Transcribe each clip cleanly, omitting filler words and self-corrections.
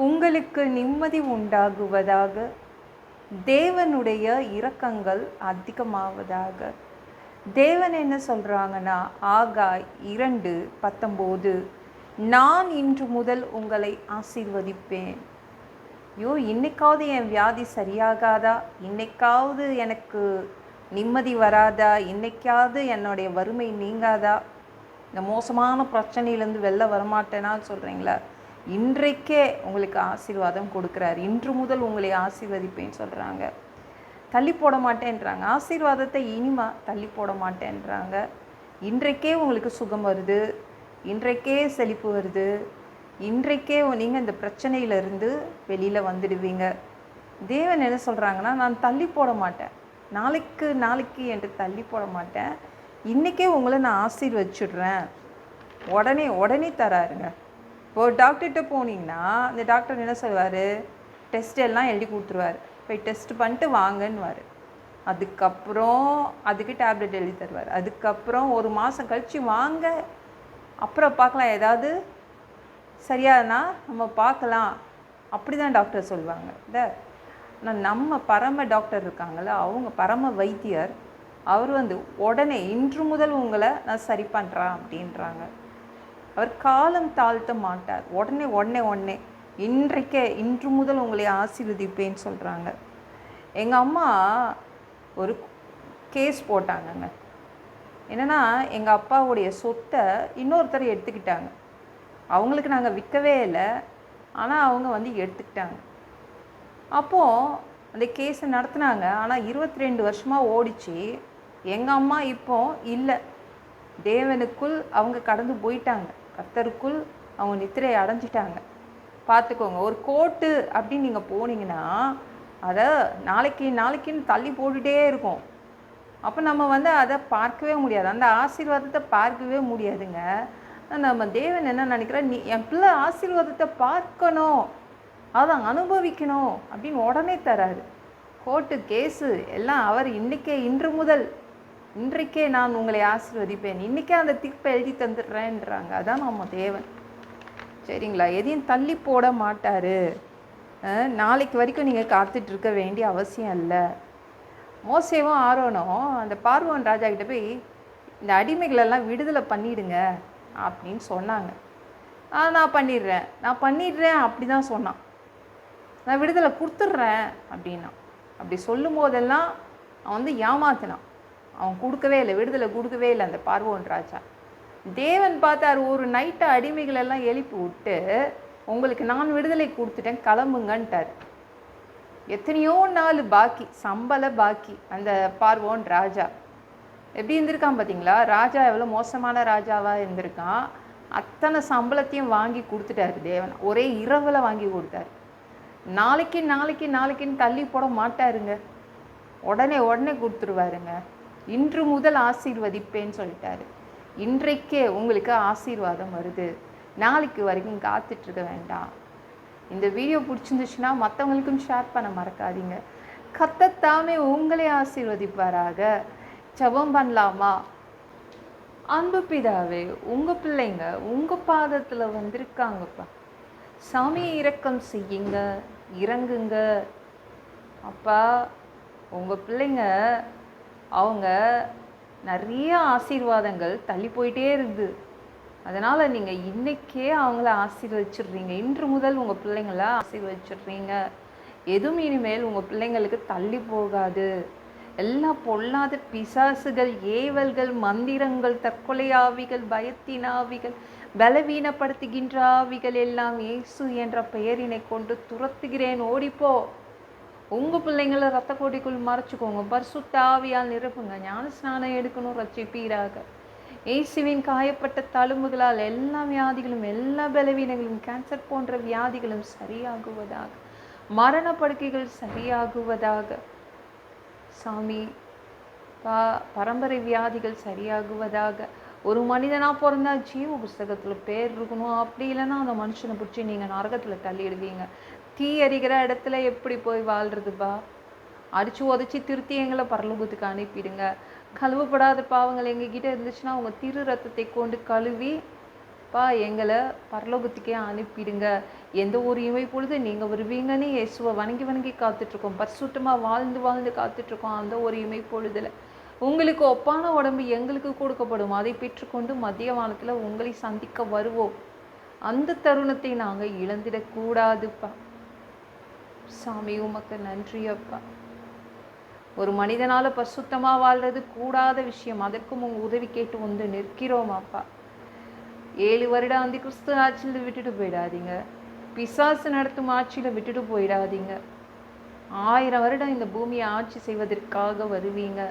உங்களுக்கு நிம்மதி உண்டாகுவதாக. தேவனுடைய இரக்கங்கள் அதிகமாவதாக. தேவன் என்ன சொல்கிறாங்கன்னா, ஆகாய் 2:19, நான் இன்று முதல் உங்களை ஆசீர்வதிப்பேன். ஐயோ, இன்னைக்காவது என் வியாதி சரியாகாதா? இன்னைக்காவது எனக்கு நிம்மதி வராதா? இன்னைக்காவது என்னுடைய வறுமை நீங்காதா? இந்த மோசமான பிரச்சனையிலேருந்து வெளில வரமாட்டேனா சொல்கிறீங்களா? இன்றைக்கே உங்களுக்கு ஆசீர்வாதம் கொடுக்குறாரு. இன்று முதல் உங்களை ஆசீர்வதிப்பேன்னு சொல்கிறாங்க. தள்ளி போட மாட்டேன்றாங்க. ஆசீர்வாதத்தை இனிமா தள்ளி போட மாட்டேன்றாங்க. இன்றைக்கே உங்களுக்கு சுகம் வருது, இன்றைக்கே செழிப்பு வருது, இன்றைக்கே நீங்கள் இந்த பிரச்சனையிலேருந்து வெளியில் வந்துடுவீங்க. தேவன் என்ன சொல்கிறாங்கன்னா, நான் தள்ளி போட மாட்டேன், நாளைக்கு என்று தள்ளி போட மாட்டேன், இன்றைக்கே உங்களை நான் ஆசீர்வதிச்சிடுறேன். உடனே தராருங்க. இப்போ டாக்டர்கிட்ட போனீங்கன்னா அந்த டாக்டர் என்ன சொல்வார், டெஸ்ட் எல்லாம் எழுதி கொடுத்துருவார். போய் டெஸ்ட் பண்ணிட்டு வாங்கன்னுவார். அதுக்கப்புறம் அதுக்கு டேப்லெட் எழுதி தருவார். அதுக்கப்புறம் ஒரு மாதம் கழித்து வாங்க, அப்புறம் பார்க்கலாம், ஏதாவது சரியானா நம்ம பார்க்கலாம், அப்படி தான் டாக்டர் சொல்லுவாங்க. நம்ம பரம டாக்டர் இருக்காங்கள, அவங்க பரம வைத்தியர், அவர் உடனே இன்று முதல் உங்களை நான் சரி பண்ணுறேன் அப்படின்றாங்க. அவர் காலம் தாழ்த்த மாட்டார். உடனே இன்று முதல் உங்களை ஆசீர்வதிப்பேன்னு சொல்கிறாங்க. எங்கள் அம்மா ஒரு கேஸ் போட்டாங்கங்க. என்னென்னா, எங்கள் அப்பாவுடைய சொத்தை இன்னொருத்தர் எடுத்துக்கிட்டாங்க. அவங்களுக்கு நாங்கள் விற்கவே இல்லை, ஆனால் அவங்க எடுத்துக்கிட்டாங்க. அப்போது அந்த கேஸை நடத்துனாங்க. ஆனால் 22 வருஷமாக ஓடிச்சு. எங்கள் அம்மா இப்போ இல்லை, தேவனுக்குள் அவங்க கடந்து போயிட்டாங்க, கர்த்தருக்குள் அவங்க நித்திரை அடைஞ்சிட்டாங்க. பார்த்துக்கோங்க, ஒரு கோர்ட்டு அப்படின்னு நீங்கள் போனீங்கன்னா அதை நாளைக்குன்னு தள்ளி போட்டுகிட்டே இருக்கும். அப்போ நம்ம அதை பார்க்கவே முடியாது, அந்த ஆசீர்வாதத்தை பார்க்கவே முடியாதுங்க. நம்ம தேவன் என்ன நினைக்கிறா, நீ என் பிள்ளை ஆசீர்வாதத்தை பார்க்கணும், அதை அனுபவிக்கணும் அப்படின்னு உடனே தராரு. கோர்ட்டு கேஸு எல்லாம் அவர் இன்று முதல் இன்றைக்கே நான் உங்களை ஆசீர்வதிப்பேன், இன்றைக்கே அந்த தீர்ப்பை எழுதி தந்துடுறேன்றாங்க. அதான் நம்ம தேவன், சரிங்களா? எதையும் தள்ளி போட மாட்டார். நாளைக்கு வரைக்கும் நீங்கள் காத்துட்ருக்க வேண்டிய அவசியம் இல்லை. மோசேவும் ஆரோனும் அந்த பார்வோன் ராஜா கிட்ட போய் இந்த அடிமைகளெல்லாம் விடுதலை பண்ணிடுங்க அப்படின்னு சொன்னாங்க. நான் பண்ணிடுறேன் அப்படி தான் சொன்னான். நான் விடுதலை கொடுத்துட்றேன் அப்படின்னா. அப்படி சொல்லும் போதெல்லாம் அவன் ஏமாத்தினான். அவன் விடுதலை கொடுக்கவே இல்லை அந்த பார்வோன் ராஜா. தேவன் பார்த்தார், ஒரு நைட்டை அடிமைகளெல்லாம் எழுப்பி விட்டு, உங்களுக்கு நான் விடுதலை கொடுத்துட்டேன், கிளம்புங்கன்ட்டார். எத்தனையோ நாள் பாக்கி, சம்பள பாக்கி அந்த பார்வோன் ராஜா. எப்படி இருந்திருக்கான் பார்த்தீங்களா? ராஜா எவ்வளோ மோசமான ராஜாவாக இருந்திருக்கான். அத்தனை சம்பளத்தையும் வாங்கி கொடுத்துட்டாரு தேவன், ஒரே இரவில் வாங்கி கொடுத்தாரு. நாளைக்குன்னு தள்ளி போட மாட்டாருங்க, உடனே கொடுத்துருவாருங்க. இன்று முதல் ஆசீர்வதிப்பேன்னு சொல்லிட்டாரு. இன்றைக்கே உங்களுக்கு ஆசீர்வாதம் வருது, நாளைக்கு வரைக்கும் காத்துட்ருக்க வேண்டாம். இந்த வீடியோ பிடிச்சிருந்துச்சுன்னா மற்றவங்களுக்கும் ஷேர் பண்ண மறக்காதீங்க. கர்த்தர் உங்களை ஆசீர்வதிப்பாராக. ஜெபம் பண்ணலாமா? அன்பு பிதாவே, உங்கள் பிள்ளைங்க உங்கள் பாதத்தில் வந்திருக்காங்கப்பா. சாமி இரக்கம் செய்யுங்க, இறங்குங்க அப்பா. உங்கள் பிள்ளைங்க அவங்க நிறைய ஆசீர்வாதங்கள் தள்ளி போயிட்டே இருக்குது. அதனால் நீங்கள் இன்றைக்கே அவங்கள ஆசீர்வதிச்சிடுறீங்க. இன்று முதல் உங்கள் பிள்ளைங்கள ஆசீர்வதிச்சிடுறீங்க. எதுவும் இனிமேல் உங்கள் பிள்ளைங்களுக்கு தள்ளி போகாது. எல்லா பொல்லாத பிசாசுகள், ஏவல்கள், மந்திரங்கள், தற்கொலை ஆவிகள், பயத்தின் ஆவிகள், பலவீனப்படுத்துகின்ற ஆவிகள் எல்லாம் இயேசு என்ற பெயரினை கொண்டு துரத்துகிறேன். ஓடிப்போ. உங்கள் பிள்ளைங்களை ரத்த கோடிக்குள் மறைச்சிக்கோங்க. பரிசுத்த ஆவியால் நிரப்புங்க. ஞான ஸ்நானம் எடுக்கணும், ரட்சிப்பீராக. இயேசுவின் காயப்பட்ட தழும்புகளால் எல்லா வியாதிகளும், எல்லா பலவீனங்களும், கேன்சர் போன்ற வியாதிகளும் சரியாகுவதாக, மரண படுக்கைகள் சரியாகுவதாக சாமி. பரம்பரை வியாதிகள் சரியாகுவதாக. ஒரு மனிதனாக பிறந்தா ஜீவ புஸ்தகத்தில் பேர் இருக்கணும், அப்படி இல்லைன்னா அந்த மனுஷனை பிடிச்சி நீங்கள் நரகத்தில் தள்ளிடுவீங்க. தீ எறிகிற இடத்துல எப்படி போய் வாழ்கிறதுப்பா? அடித்து உதச்சி திருத்தி எங்களை பரலோகத்துக்கு அனுப்பிடுங்க. கழுவப்படாத பாவங்கள் எங்ககிட்ட இருந்துச்சுன்னா உங்கள் திரு ரத்தத்தை கொண்டு கழுவி பா எங்களை பரலோகத்துக்கே அனுப்பிடுங்க. எந்த ஒரு இமை பொழுது நீங்கள் வருவீங்கன்னு இயேசுவை வணங்கி வணங்கி காத்துட்ருக்கோம். பரிசுத்தமாக வாழ்ந்து வாழ்ந்து காத்துட்ருக்கோம். அந்த ஒரு இமை பொழுதில் உங்களுக்கு ஒப்பான உடம்பு எங்களுக்கு கொடுக்கப்படும். அதை பெற்றுக்கொண்டு மதிய வானத்தில் உங்களை சந்திக்க வருவோம். அந்த தருணத்தை நாங்கள் இழந்திடக்கூடாதுப்பா. சாமி உமக்கு நன்றி அப்பா. ஒரு மனிதனால் பரிசுத்தமாக வாழ்றது கூடாத விஷயம். அதற்கும் உங்கள் உதவி கேட்டு வந்து நிற்கிறோம் அப்பா. 7 வருடம் அந்த கிறிஸ்து ஆட்சியில் விட்டுட்டு போயிடாதீங்க. பிசாசு நடத்தும் ஆட்சியில் விட்டுட்டு போயிடாதீங்க. 1000 வருடம் இந்த பூமியை ஆட்சி செய்வதற்காக வருவீங்க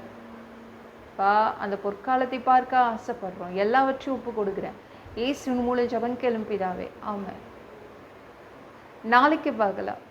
பா. அந்த பொற்காலத்தை பார்க்க ஆசைப்படுறோம். எல்லாவற்றையும் ஒப்பு கொடுக்குறேன். இயேசுவின் மூலம் ஜெபம் கேளும் பிதாவே, ஆமென். நாளைக்கு பார்க்கலாம்.